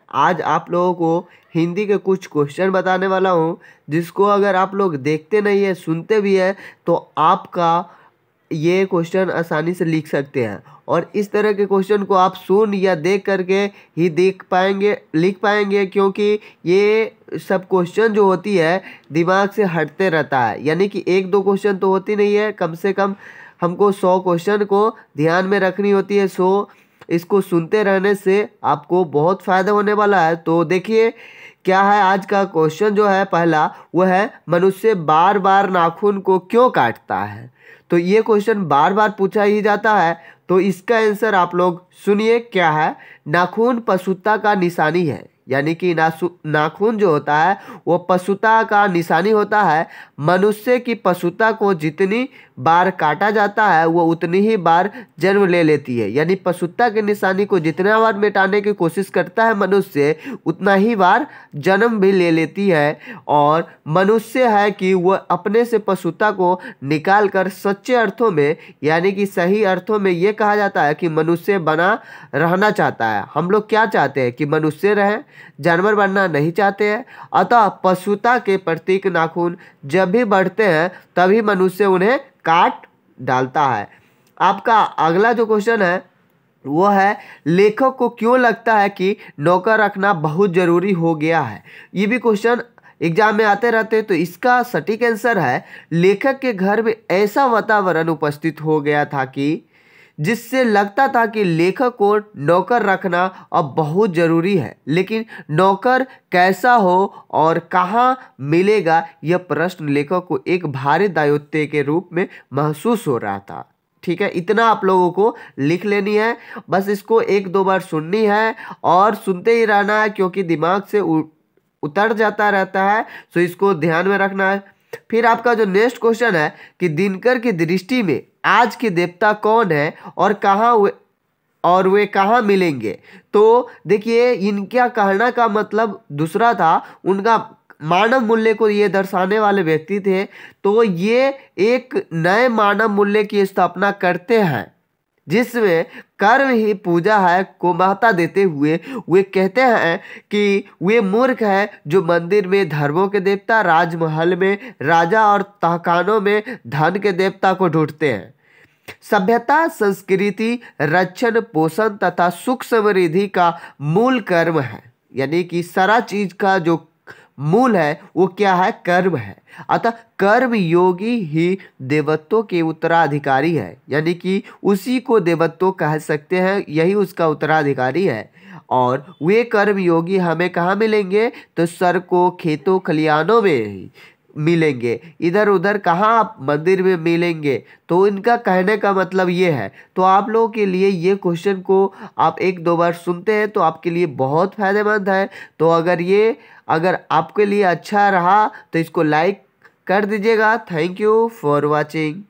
आज आप लोगों को हिंदी के कुछ क्वेश्चन बताने वाला हूँ, जिसको अगर आप लोग देखते नहीं है, सुनते भी है, तो आपका ये क्वेश्चन आसानी से लिख सकते हैं। और इस तरह के क्वेश्चन को आप सुन या देख करके ही देख पाएंगे, लिख पाएंगे, क्योंकि ये सब क्वेश्चन जो होती है दिमाग से हटते रहता है। यानी कि एक दो क्वेश्चन तो होती नहीं है, कम से कम हमको 100 क्वेश्चन को ध्यान में रखनी होती है। इसको सुनते रहने से आपको बहुत फ़ायदा होने वाला है। तो देखिए क्या है आज का क्वेश्चन जो है पहला, वो है मनुष्य बार बार नाखून को क्यों काटता है। तो ये क्वेश्चन बार बार पूछा ही जाता है, तो इसका आंसर आप लोग सुनिए क्या है। नाखून पशुता का निशानी है, यानी कि नाखून जो होता है वो पशुता का निशानी होता है। मनुष्य की पशुता को जितनी बार काटा जाता है वो उतनी ही बार जन्म ले लेती है। यानी पशुता के निशानी को जितना बार मिटाने की कोशिश करता है मनुष्य, उतना ही बार जन्म भी ले लेती है। और मनुष्य है कि वह अपने से पशुता को निकाल कर सच्चे अर्थों में, यानी कि सही अर्थों में ये कहा जाता है कि मनुष्य बना रहना चाहता है। हम लोग क्या चाहते हैं कि मनुष्य रहें, जानवर बनना नहीं चाहते हैं। अतः पशुता के प्रतीक नाखून जब भी बढ़ते हैं तभी मनुष्य उन्हें काट डालता है। आपका अगला जो क्वेश्चन है वो है लेखक को क्यों लगता है कि नौकर रखना बहुत जरूरी हो गया है। ये भी क्वेश्चन एग्जाम में आते रहते हैं। तो इसका सटीक आंसर है लेखक के घर में ऐसा वातावरण उपस्थित हो गया था कि जिससे लगता था कि लेखक को नौकर रखना अब बहुत ज़रूरी है। लेकिन नौकर कैसा हो और कहाँ मिलेगा, यह प्रश्न लेखक को एक भारी दायित्व के रूप में महसूस हो रहा था। ठीक है, इतना आप लोगों को लिख लेनी है। बस इसको एक दो बार सुननी है और सुनते ही रहना है, क्योंकि दिमाग से उतर जाता रहता है। सो इसको ध्यान में रखना है। फिर आपका जो नेक्स्ट क्वेश्चन है कि दिनकर की दृष्टि में आज के देवता कौन है और वे कहाँ मिलेंगे। तो देखिए इनका कहना का मतलब दूसरा था, उनका मानव मूल्य को ये दर्शाने वाले व्यक्ति थे। तो ये एक नए मानव मूल्य की स्थापना करते हैं जिसमें कर्म ही पूजा है को महत्ता देते हुए वे कहते हैं कि वे मूर्ख हैं जो मंदिर में धर्मों के देवता, राजमहल में राजा और तहखानों में धन के देवता को ढूंढते हैं। सभ्यता, संस्कृति, रक्षण, पोषण तथा सुख समृद्धि का मूल कर्म है। यानी कि सारा चीज का जो मूल है वो क्या है, कर्म है। अतः कर्म योगी ही देवत्व के उत्तराधिकारी है। यानी कि उसी को देवत्व कह सकते हैं, यही उसका उत्तराधिकारी है। और वे कर्म योगी हमें कहाँ मिलेंगे, तो सड़कों, खेतों, खलिहानों में ही मिलेंगे। इधर उधर कहाँ आप मंदिर में मिलेंगे। तो इनका कहने का मतलब ये है। तो आप लोगों के लिए ये क्वेश्चन को आप एक दो बार सुनते हैं तो आपके लिए बहुत फायदेमंद है। तो अगर आपके लिए अच्छा रहा तो इसको लाइक कर दीजिएगा। Thank you for watching.